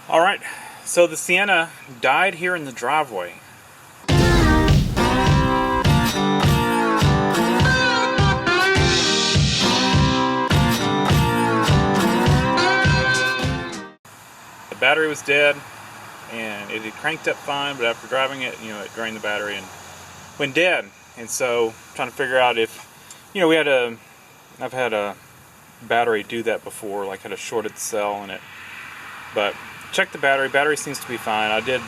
Alright, so the Sienna died here in the driveway. The battery was dead and it had cranked up fine, but after driving it, it drained the battery and went dead. And so trying to figure out if, I've had a battery do that before, like had a shorted cell in it. But check the battery seems to be fine. I did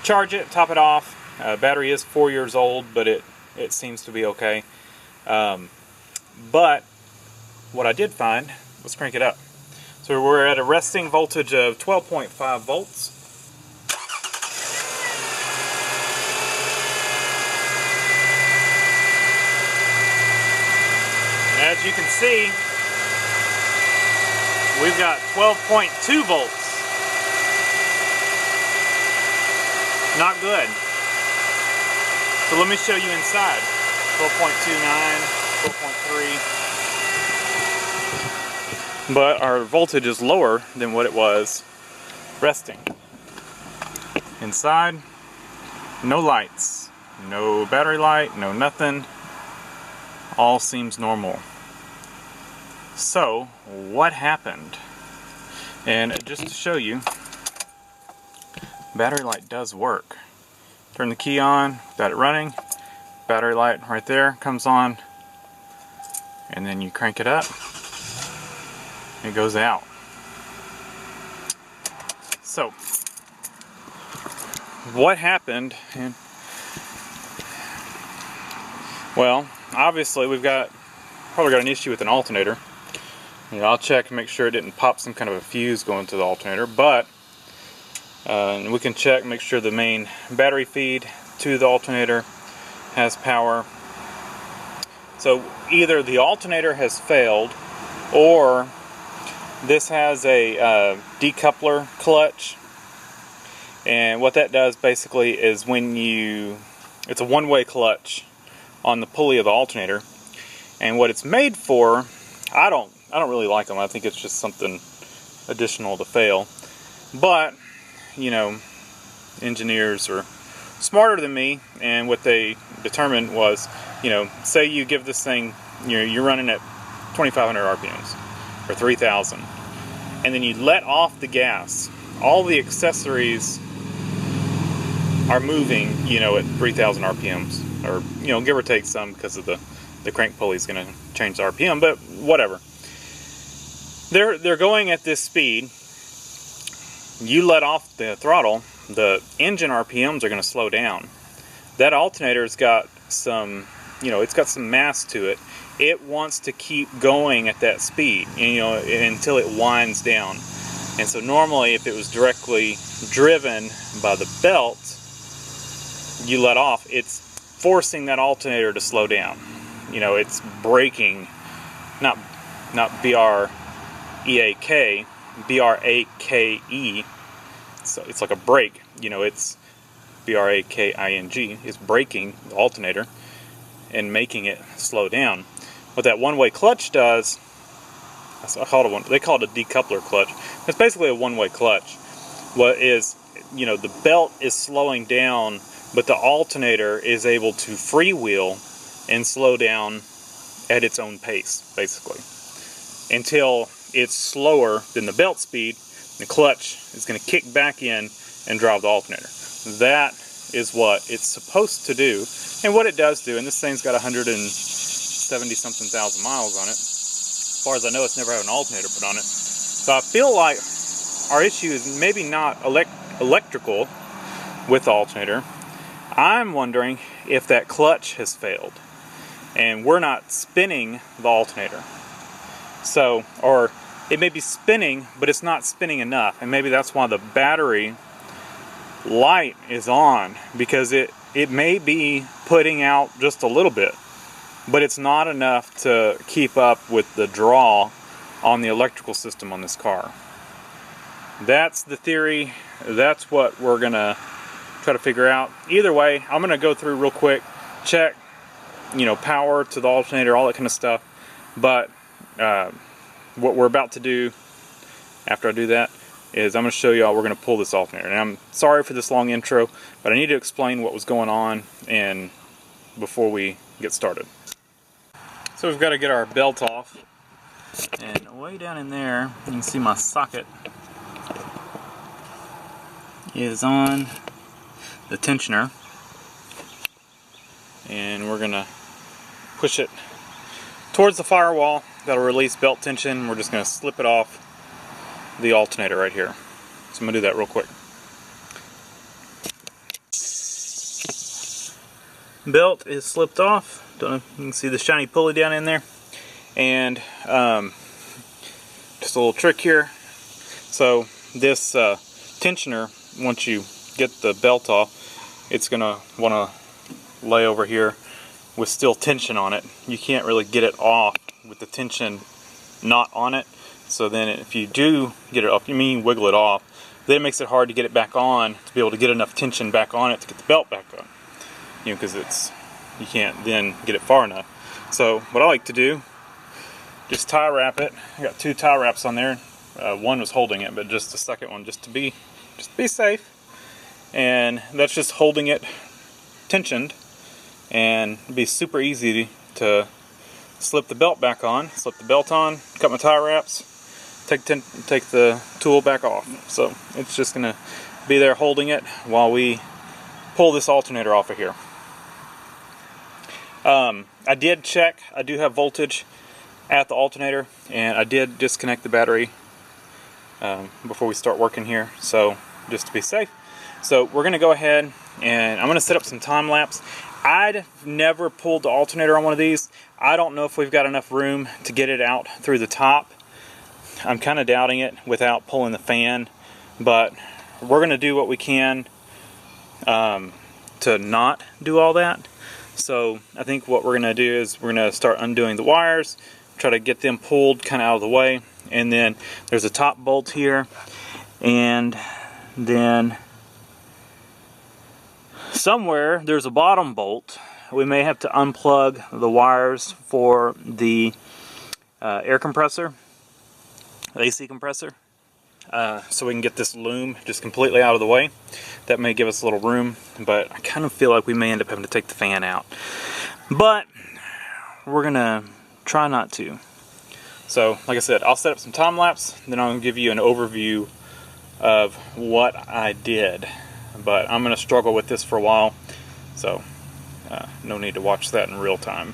charge it, top it off. Battery is 4 years old, but it seems to be okay. But what I did find, let's crank it up. So we're at a resting voltage of 12.5 volts. And as you can see, we've got 12.2 volts. Not good. So let me show you inside. 12.29, 12.3. But our voltage is lower than what it was resting. Inside, no lights, no battery light, no nothing. All seems normal. So, what happened? And just to show you, battery light does work. Turn the key on, got it running, battery light right there comes on, and then you crank it up, it goes out. So, what happened? Well, obviously we've probably got an issue with an alternator. I'll check and make sure it didn't pop some kind of a fuse going to the alternator, but we can check and make sure the main battery feed to the alternator has power. So either the alternator has failed, or this has a decoupler clutch, and what that does basically is it's a one-way clutch on the pulley of the alternator, and what it's made for, I don't really like them. I think it's just something additional to fail, but engineers are smarter than me, and what they determined was, say you give this thing, you're running at 2,500 RPMs or 3,000, and then you let off the gas, all the accessories are moving, at 3,000 RPMs, or give or take some, because of the crank pulley is going to change the RPM, but whatever. They're going at this speed. You let off the throttle, the engine RPMs are going to slow down. That alternator's got some, it's got some mass to it. It wants to keep going at that speed, until it winds down. And so normally, if it was directly driven by the belt, you let off, it's forcing that alternator to slow down. It's braking, not B-R-E-A-K, B-R-A-K-E. So it's like a brake, it's B-R-A-K-I-N-G. It's braking the alternator and making it slow down. What that one-way clutch does, they call it a decoupler clutch. It's basically a one-way clutch. What is, the belt is slowing down, but the alternator is able to freewheel and slow down at its own pace, basically, until it's slower than the belt speed. The clutch is going to kick back in and drive the alternator. That is what it's supposed to do, and what it does do. And this thing's got 170-something thousand miles on it. As far as I know, it's never had an alternator put on it. So I feel like our issue is maybe not electrical with the alternator. I'm wondering if that clutch has failed and we're not spinning the alternator. So, or it may be spinning, but it's not spinning enough, and maybe that's why the battery light is on, because it may be putting out just a little bit, but it's not enough to keep up with the draw on the electrical system on this car. That's the theory. That's what we're gonna try to figure out. Either way, I'm gonna go through real quick, check, power to the alternator, all that kind of stuff. But what we're about to do after I do that, is I'm going to show you how we're going to pull this alternator. And I'm sorry for this long intro, but I need to explain what was going on and before we get started. So we've got to get our belt off, and way down in there you can see my socket is on the tensioner, and we're going to push it towards the firewall. That'll release belt tension. We're just going to slip it off the alternator right here. So I'm going to do that real quick. Belt is slipped off. Don't know if you can see the shiny pulley down in there. And just a little trick here. So this tensioner, once you get the belt off, it's going to want to lay over here with still tension on it. You can't really get it off with the tension not on it. So then if you do get it off, you mean wiggle it off, then it makes it hard to get it back on, to be able to get enough tension back on it to get the belt back on. You know, because you can't then get it far enough. So what I like to do, just tie wrap it. I got 2 tie wraps on there. One was holding it, but just the second one just to be safe. And that's just holding it tensioned, and it'd be super easy to slip the belt back on, slip the belt on, cut my tie wraps, take the tool back off. So it's just gonna be there holding it while we pull this alternator off of here. I did check, I do have voltage at the alternator, and I did disconnect the battery before we start working here, so just to be safe. So we're gonna go ahead and I'm gonna set up some time lapse. I'd never pulled the alternator on one of these. I don't know if we've got enough room to get it out through the top. I'm kind of doubting it without pulling the fan, but we're going to do what we can to not do all that. So I think what we're going to do is we're going to start undoing the wires, try to get them pulled kind of out of the way, and then there's a top bolt here, and then somewhere there's a bottom bolt. We may have to unplug the wires for the air compressor, the AC compressor, so we can get this loom just completely out of the way. That may give us a little room, but I kind of feel like we may end up having to take the fan out. But we're gonna try not to. So like I said, I'll set up some time lapse, then I'll give you an overview of what I did. But I'm going to struggle with this for a while, so no need to watch that in real time.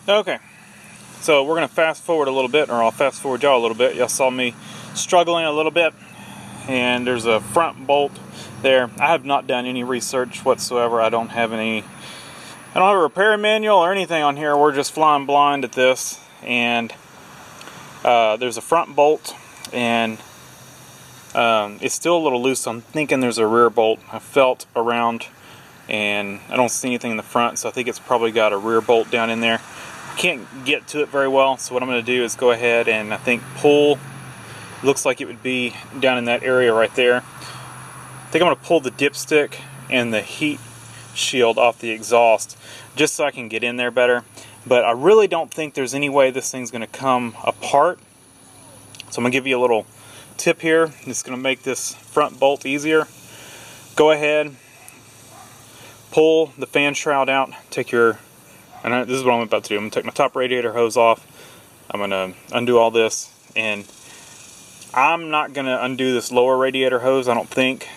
Okay, so we're going to fast forward a little bit, or I'll fast forward y'all a little bit. Y'all saw me struggling a little bit, and there's a front bolt there. I have not done any research whatsoever. I don't have a repair manual or anything on here. We're just flying blind at this, and there's a front bolt, and it's still a little loose. I'm thinking there's a rear bolt. I felt around, and I don't see anything in the front, so I think it's probably got a rear bolt down in there. I can't get to it very well, so what I'm going to do is go ahead and I think pull. Looks like it would be down in that area right there. I think I'm going to pull the dipstick and the heat shield off the exhaust just so I can get in there better. But I really don't think there's any way this thing's going to come apart. So I'm going to give you a little tip here. It's going to make this front bolt easier. Go ahead, pull the fan shroud out, take your, and this is what I'm about to do. I'm going to take my top radiator hose off. I'm going to undo all this, and I'm not going to undo this lower radiator hose, I don't think,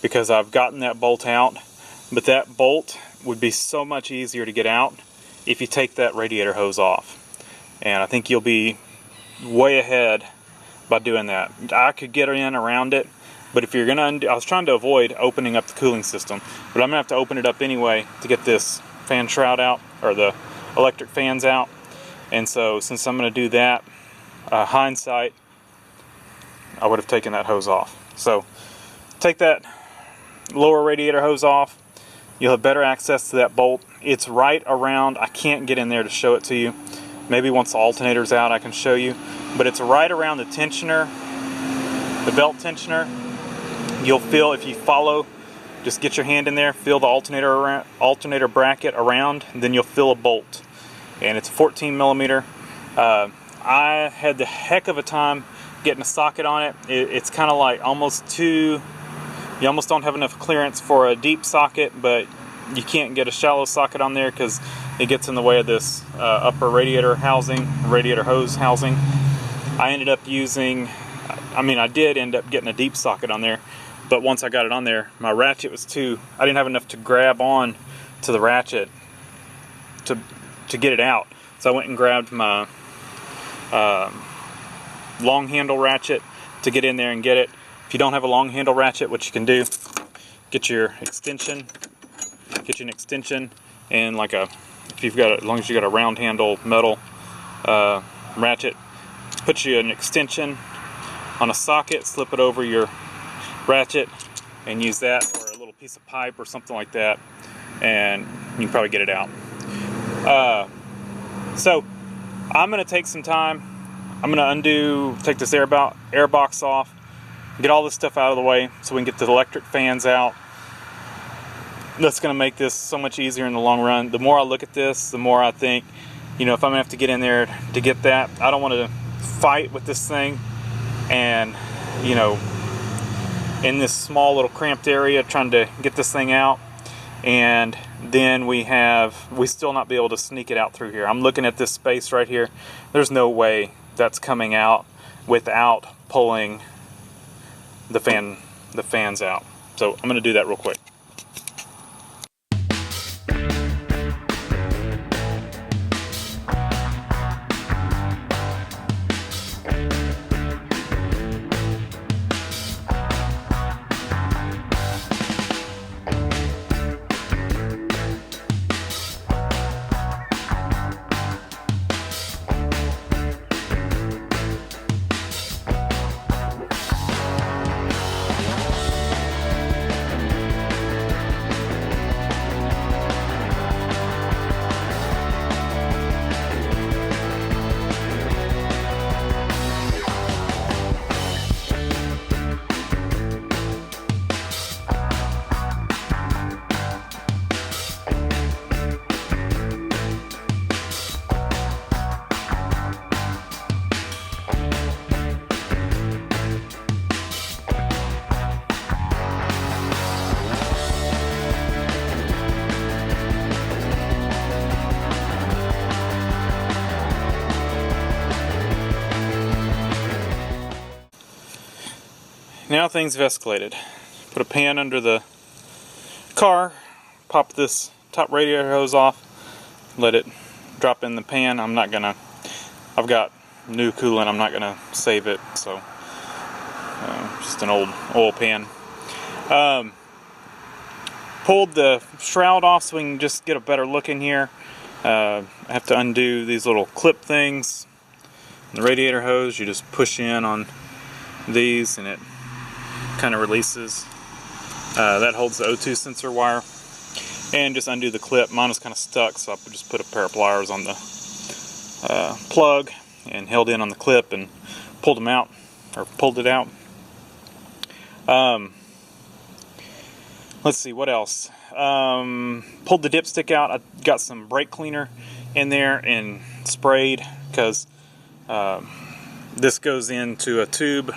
because I've gotten that bolt out. But that bolt would be so much easier to get out if you take that radiator hose off. And I think you'll be way ahead by doing that. I could get in around it, but if you're going to undo, I was trying to avoid opening up the cooling system, but I'm going to have to open it up anyway to get this fan shroud out, or the electric fans out. And so since I'm going to do that, hindsight, I would have taken that hose off. So take that lower radiator hose off. You'll have better access to that bolt. It's right around, I can't get in there to show it to you. Maybe once the alternator's out I can show you. But it's right around the tensioner, the belt tensioner. You'll feel, if you follow, just get your hand in there, feel the alternator bracket around, and then you'll feel a bolt. And it's 14 millimeter. I had the heck of a time getting a socket on it. It's kind of like almost too, you almost don't have enough clearance for a deep socket, but you can't get a shallow socket on there because it gets in the way of this upper radiator housing, radiator hose housing. I ended up using, I did end up getting a deep socket on there, but once I got it on there, my ratchet was too, I didn't have enough to grab on to the ratchet to get it out. So I went and grabbed my long handle ratchet to get in there and get it. If you don't have a long handle ratchet, what you can do, get you an extension, and like if you've got, as long as you got a round handle metal ratchet, put you an extension on a socket, slip it over your ratchet, and use that, or a little piece of pipe or something like that, and you can probably get it out. So I'm going to take some time. I'm going to take this air box off, get all this stuff out of the way so we can get the electric fans out. That's going to make this so much easier in the long run. The more I look at this, the more I think, if I'm going to have to get in there to get that, I don't want to fight with this thing and, in this small little cramped area trying to get this thing out, and then we still not be able to sneak it out through here. I'm looking at this space right here. There's no way that's coming out without pulling the fans out. So I'm going to do that real quick. Now things have escalated. Put a pan under the car, pop this top radiator hose off, let it drop in the pan. I've got new coolant, I'm not gonna save it, so just an old oil pan. Pulled the shroud off so we can just get a better look in here. I have to undo these little clip things. The radiator hose, you just push in on these and it kind of releases. That holds the O2 sensor wire. and just undo the clip. Mine was kind of stuck, so I just put a pair of pliers on the plug and held in on the clip and pulled them out, or pulled it out. Let's see, what else? Pulled the dipstick out. I got some brake cleaner in there and sprayed, because this goes into a tube,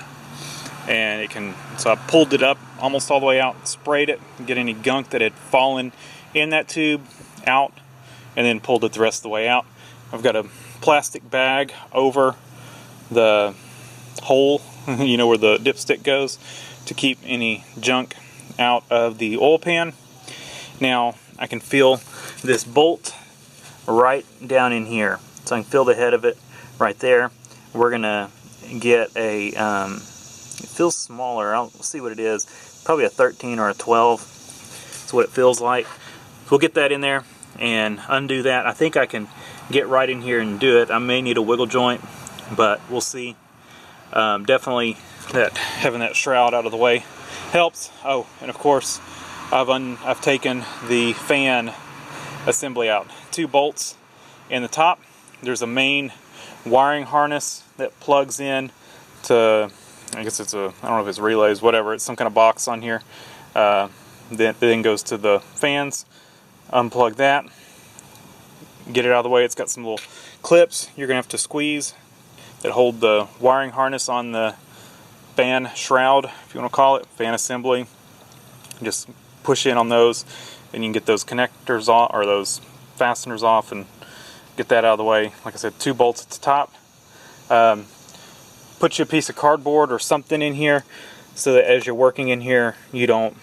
and it can, so I pulled it up almost all the way out, sprayed it, get any gunk that had fallen in that tube out, and then pulled it the rest of the way out. I've got a plastic bag over the hole, you know, where the dipstick goes, to keep any junk out of the oil pan. Now I can feel this bolt right down in here, so I can feel the head of it right there. We're gonna get a it feels smaller, I'll see what it is, probably a 13 or a 12. That's what it feels like. So we'll get that in there and undo that. I think I can get right in here and do it. I may need a wiggle joint, but we'll see. Definitely that having that shroud out of the way helps. Oh, and of course I've taken the fan assembly out. 2 bolts in the top. There's a main wiring harness that plugs in to, I guess it's a, I don't know if it's relays, whatever, it's some kind of box on here. Then goes to the fans. Unplug that, get it out of the way. It's got some little clips you're gonna have to squeeze that hold the wiring harness on the fan shroud, if you want to call it, fan assembly. Just push in on those, and you can get those connectors off, or those fasteners off, and get that out of the way. Like I said, 2 bolts at the top. Put you a piece of cardboard or something in here, so that as you're working in here, you don't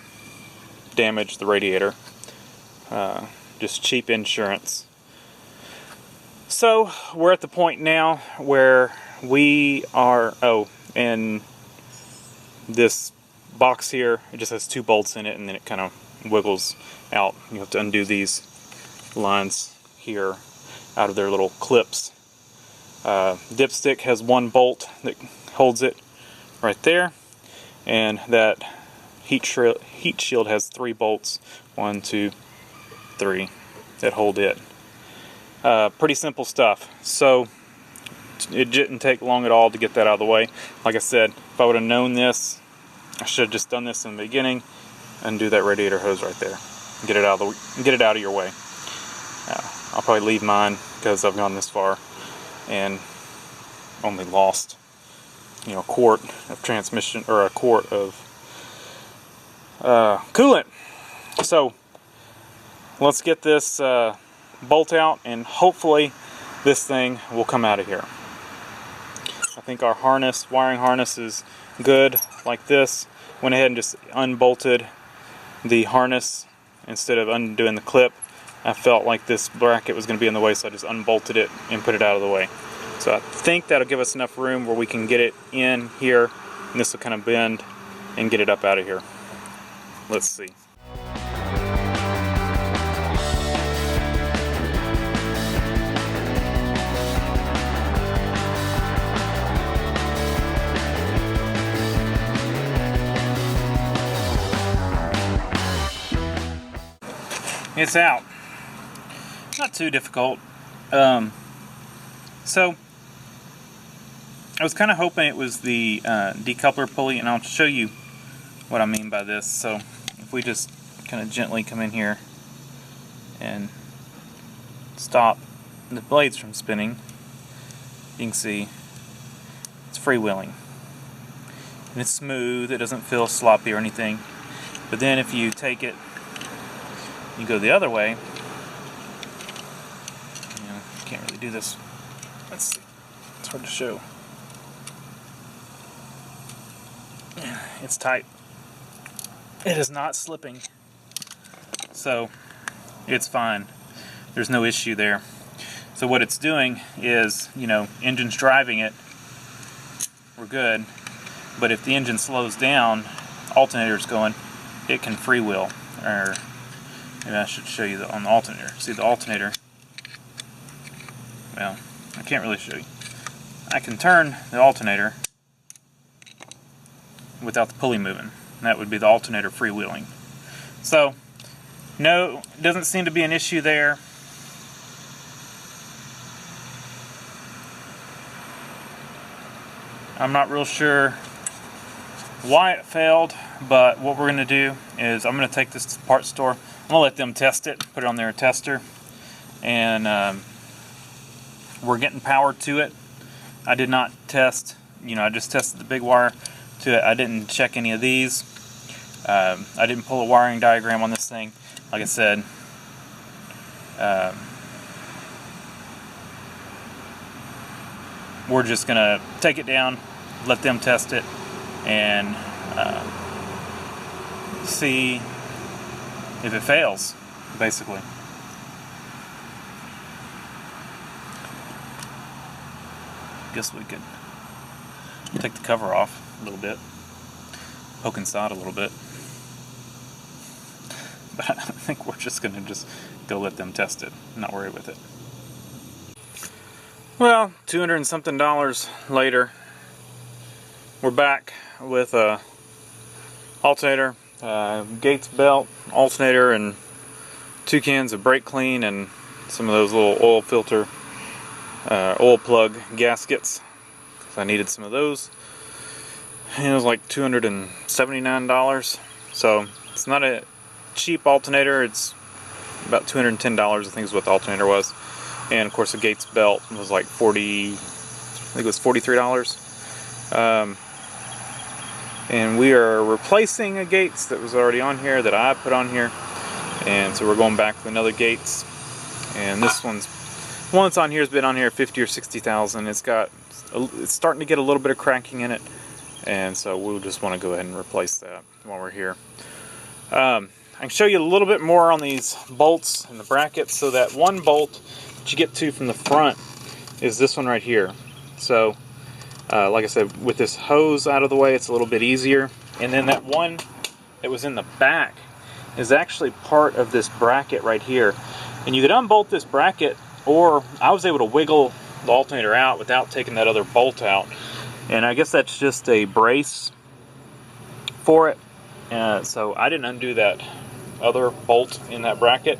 damage the radiator. Just cheap insurance. So we're at the point now where we are, oh, and this box here, it just has 2 bolts in it, and then it kind of wiggles out. You have to undo these lines here out of their little clips. Dipstick has 1 bolt that holds it right there, and that heat shield has 3 bolts, 1, 2, 3, that hold it. Pretty simple stuff. So it didn't take long at all to get that out of the way. Like I said, if I would have known this, I should have just done this in the beginning. Undo that radiator hose right there. Get it out of your way. I'll probably leave mine because I've gone this far and only lost, you know, a quart of transmission, or a quart of coolant. So let's get this bolt out, and hopefully this thing will come out of here. I think our harness, wiring harness, is good like this. Went ahead and just unbolted the harness instead of undoing the clip. I felt like this bracket was going to be in the way, so I just unbolted it and put it out of the way. So I think that'll give us enough room where we can get it in here, and this will kind of bend and get it up out of here. Let's see. It's out. Not too difficult. So I was kind of hoping it was the decoupler pulley, and I'll show you what I mean by this. So if we just kind of gently come in here and stop the blades from spinning, you can see it's freewheeling. And it's smooth, it doesn't feel sloppy or anything. But then if you take it, you go the other way, you know, can't really do this. Let's see, it's hard to show. It's tight. It is not slipping, so it's fine. There's no issue there. So what it's doing is, you know, engine's driving it, we're good. But if the engine slows down, alternator's going, it can freewheel. Or maybe I should show you on the alternator. See the alternator? Well, I can't really show you. I can turn the alternator without the pulley moving. That would be the alternator freewheeling. So No, doesn't seem to be an issue there. I'm not real sure why it failed, but what we're going to do is I'm going to take this to the parts store. I'm going to let them test it, put it on their tester, and we're getting power to it. I did not test, I just tested the big wire to it. I didn't check any of these. I didn't pull a wiring diagram on this thing. Like I said, we're just going to take it down, let them test it, and see if it fails, basically. Guess we could take the cover off a little bit, poke inside a little bit, but I think we're just going to go let them test it, not worry with it. Well, $200 and something later, we're back with a alternator, Gates belt, alternator, and 2 cans of brake clean, and some of those little oil filter, oil plug gaskets, because I needed some of those. And it was like $279, so it's not a cheap alternator. It's about $210, I think is what the alternator was. And of course the Gates belt was like I think it was $43. And we are replacing a Gates that was already on here, that I put on here. And so we're going back with another Gates. And this one that's on here has been on here 50 or 60,000. It's starting to get a little bit of cracking in it. And so we'll just want to go ahead and replace that while we're here. I can show you a little bit more on these bolts and the brackets. So that one bolt that you get to from the front is this one right here. So like I said, with this hose out of the way, it's a little bit easier. And then that one that was in the back is actually part of this bracket right here. And you could unbolt this bracket, or I was able to wiggle the alternator out without taking that other bolt out. And I guess that's just a brace for it. So I didn't undo that other bolt in that bracket.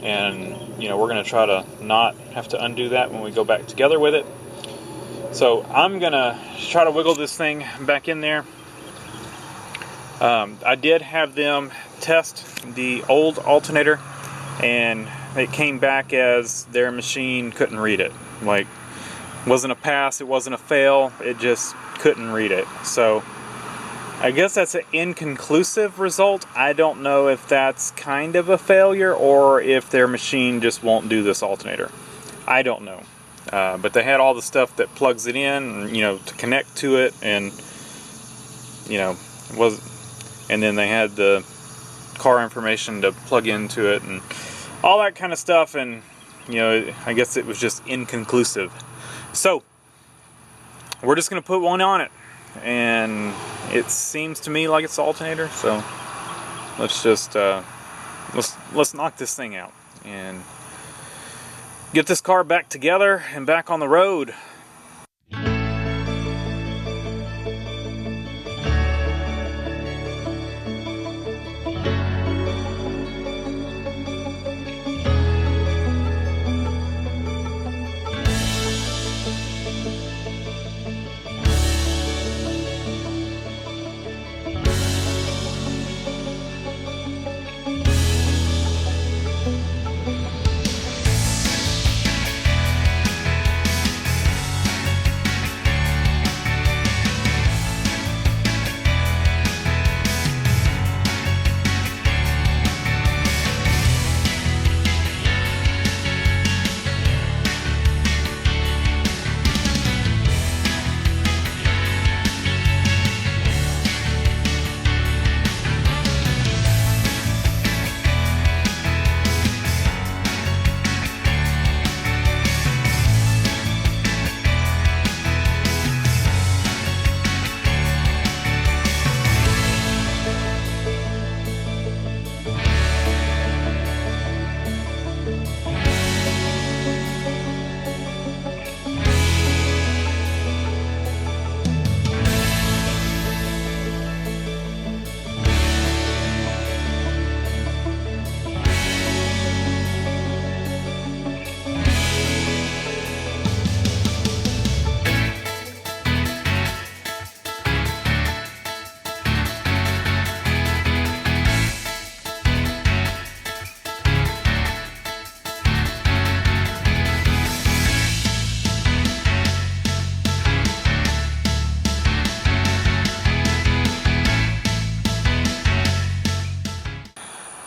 And we're going to try to not have to undo that when we go back together with it. So I'm going to try to wiggle this thing back in there. I did have them test the old alternator, and it came back as their machine couldn't read it. Like, it wasn't a pass, it wasn't a fail, it just couldn't read it. So I guess that's an inconclusive result. I don't know if that's kind of a failure or if their machine just won't do this alternator. I don't know. But they had all the stuff that plugs it in, to connect to it, and and then they had the car information to plug into it and all that kind of stuff, and I guess it was just inconclusive. So we're just gonna put one on it, and it seems to me like it's the alternator. So let's just let's knock this thing out and get this car back together and back on the road.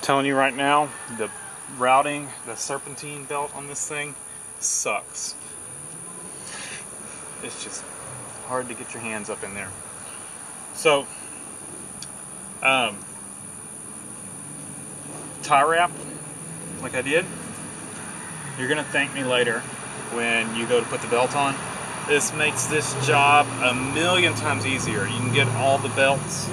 telling you right now, the routing, the serpentine belt on this thing sucks. It's just hard to get your hands up in there. So, tie wrap, like I did, you're gonna thank me later when you go to put the belt on. This makes this job a million times easier. You can get all the belts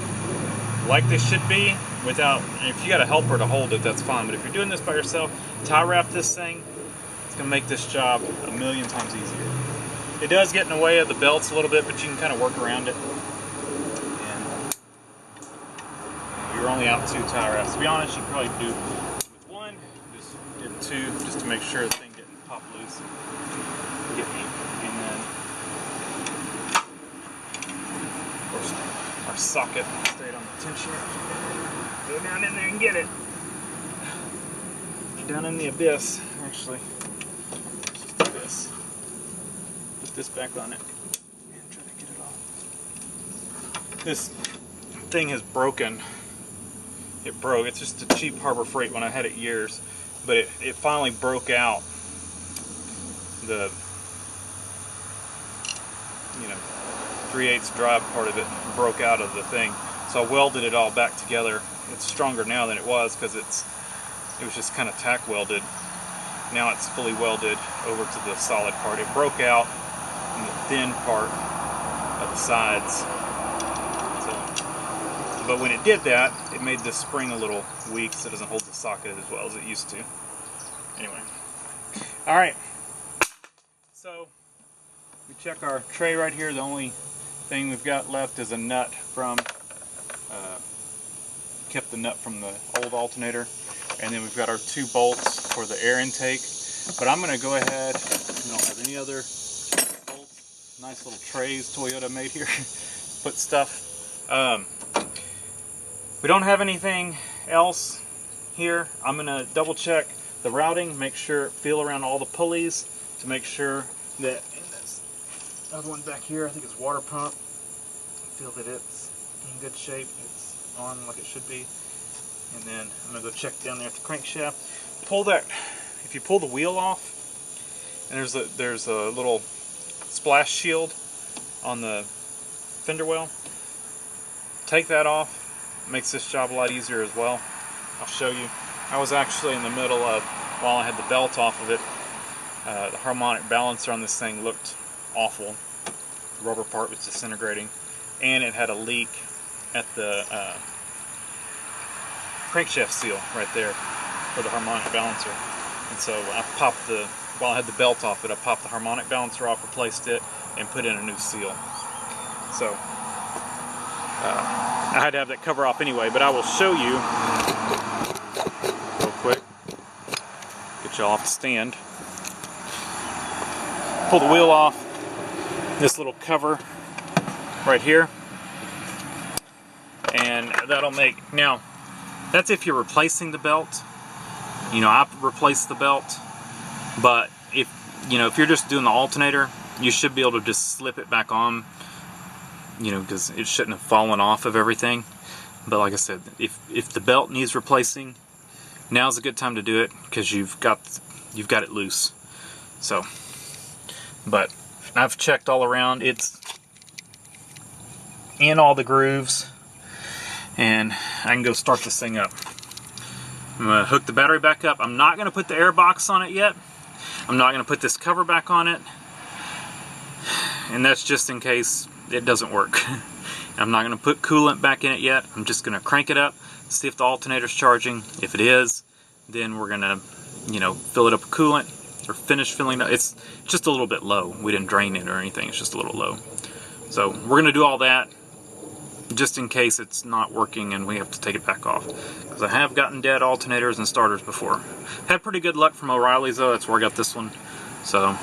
like they should be without, if you got a helper to hold it, that's fine. But if you're doing this by yourself, tie wrap this thing, it's gonna make this job a million times easier. It does get in the way of the belts a little bit, but you can kind of work around it. And you're only out 2 tie wraps. To be honest, you can probably do with 1, just did 2, just to make sure the thing didn't pop loose and get me. And then, of course, our socket stayed on the tensioner. Go down in there and get it. Down in the abyss, actually. Let's just do this. Put this back on it and try to get it off. This thing has broken. It broke. It's just a cheap Harbor Freight when I had it years, but it finally broke out. The 3/8 drive part of it broke out of the thing, so I welded it all back together. It's stronger now than it was because it was just kind of tack welded. Now it's fully welded over to the solid part. It broke out in the thin part of the sides. But when it did that, it made the spring a little weak, so it doesn't hold the socket as well as it used to. Anyway. Alright. So, we check our tray right here. The only thing we've got left is a nut from, kept the nut from the old alternator. And then we've got our 2 bolts for the air intake. But I'm going to go ahead, we don't have any other bolts. Nice little trays Toyota made here. Put stuff. We don't have anything else here. I'm going to double check the routing, make sure, feel around all the pulleys to make sure that, and this other one back here, I think it's water pump, feel that it's in good shape, it's on like it should be. And then I'm going to go check down there at the crankshaft. Pull that, if you pull the wheel off, and there's a little splash shield on the fender well, take that off. Makes this job a lot easier as well. I'll show you. I was actually in the middle of, while I had the belt off of it, the harmonic balancer on this thing looked awful. The rubber part was disintegrating, and it had a leak at the crankshaft seal right there for the harmonic balancer. And so I popped while I had the belt off it, I popped the harmonic balancer off, replaced it, and put in a new seal. So I had to have that cover off anyway, but I will show you real quick. Get y'all off the stand. Pull the wheel off. This little cover right here. And that'll make, now, that's if you're replacing the belt. I replaced the belt, but if you're just doing the alternator, you should be able to just slip it back on. Because it shouldn't have fallen off of everything. But like I said, if the belt needs replacing, now's a good time to do it because you've got it loose. So, but I've checked all around. It's in all the grooves, and I can go start this thing up. I'm gonna hook the battery back up. I'm not gonna put the air box on it yet. I'm not gonna put this cover back on it, and that's just in case it doesn't work. I'm not going to put coolant back in it yet. I'm just going to crank it up, see if the alternator's charging. If it is, then we're going to, fill it up with coolant or finish filling it up. It's just a little bit low. We didn't drain it or anything. It's just a little low. So we're going to do all that just in case it's not working and we have to take it back off. Because I have gotten dead alternators and starters before. Had pretty good luck from O'Reilly's though. That's where I got this one. So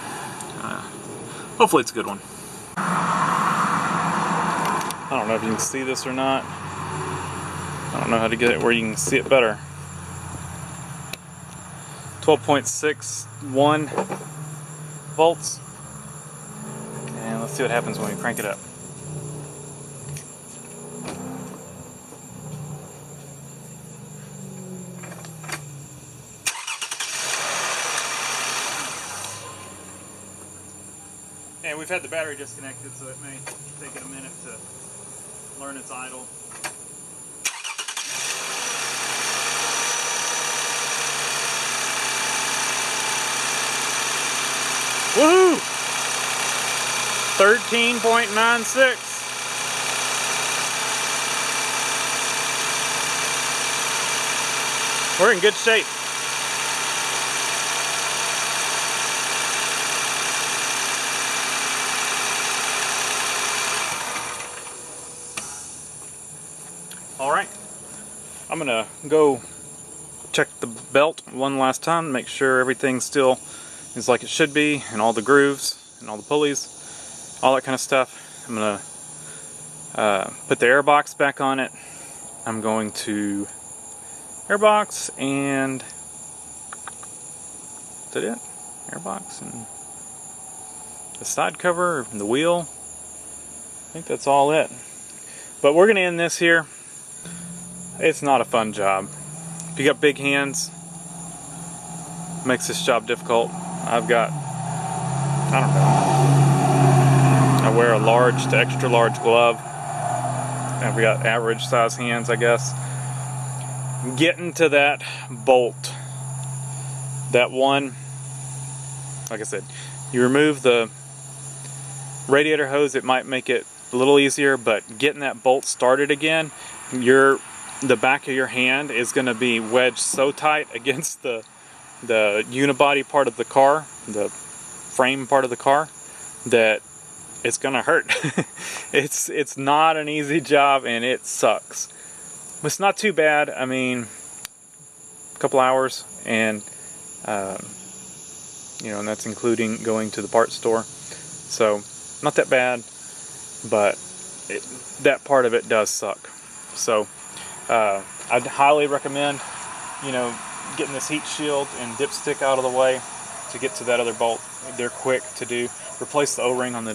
hopefully it's a good one. I don't know if you can see this or not. I don't know how to get it where you can see it better. 12.61 volts. And let's see what happens when we crank it up. And we've had the battery disconnected, so it may take it a minute to learn its idle. Woohoo! 13.96. We're in good shape. Alright, I'm gonna go check the belt one last time, make sure everything still is like it should be, and all the grooves and all the pulleys, all that kind of stuff. I'm gonna put the air box back on it. I'm going to airbox and is that it? Airbox and the side cover and the wheel. I think that's all it. But we're gonna end this here. It's not a fun job. If you got big hands, it makes this job difficult. I've got, I don't know, I wear a large to extra large glove. I've got average size hands, I guess. Getting to that bolt, that one, like I said, you remove the radiator hose, it might make it a little easier, but getting that bolt started again, the back of your hand is going to be wedged so tight against the unibody part of the car, the frame part of the car, that it's going to hurt. It's not an easy job, and it sucks. It's not too bad. I mean, a couple hours, and you know, and that's including going to the parts store. So not that bad, but that part of it does suck. So I'd highly recommend, you know, getting this heat shield and dipstick out of the way to get to that other bolt. They're quick to do. Replace the O-ring on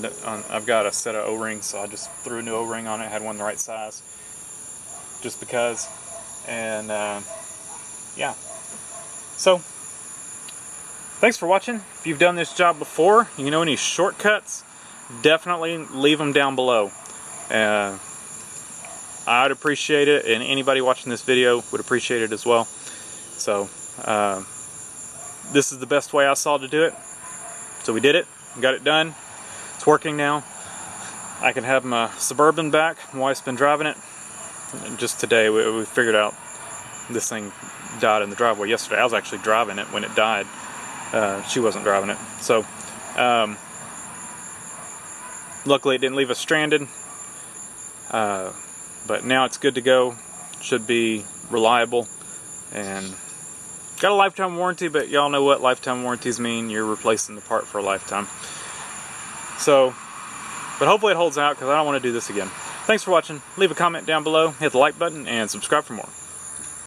I've got a set of O-rings, so I just threw a new O-ring on it. Had one the right size, just because. And yeah. So thanks for watching. If you've done this job before, you know any shortcuts, definitely leave them down below. I'd appreciate it, and anybody watching this video would appreciate it as well. So this is the best way I saw to do it. So we did it, got it done. It's working now. I can have my Suburban back. My wife's been driving it. And just today we figured out this thing died in the driveway yesterday. I was actually driving it when it died. She wasn't driving it. So luckily it didn't leave us stranded. But now it's good to go. Should be reliable, and got a lifetime warranty, but y'all know what lifetime warranties mean. You're replacing the part for a lifetime. So, but hopefully it holds out, because I don't want to do this again. Thanks for watching. Leave a comment down below, hit the like button, and subscribe for more.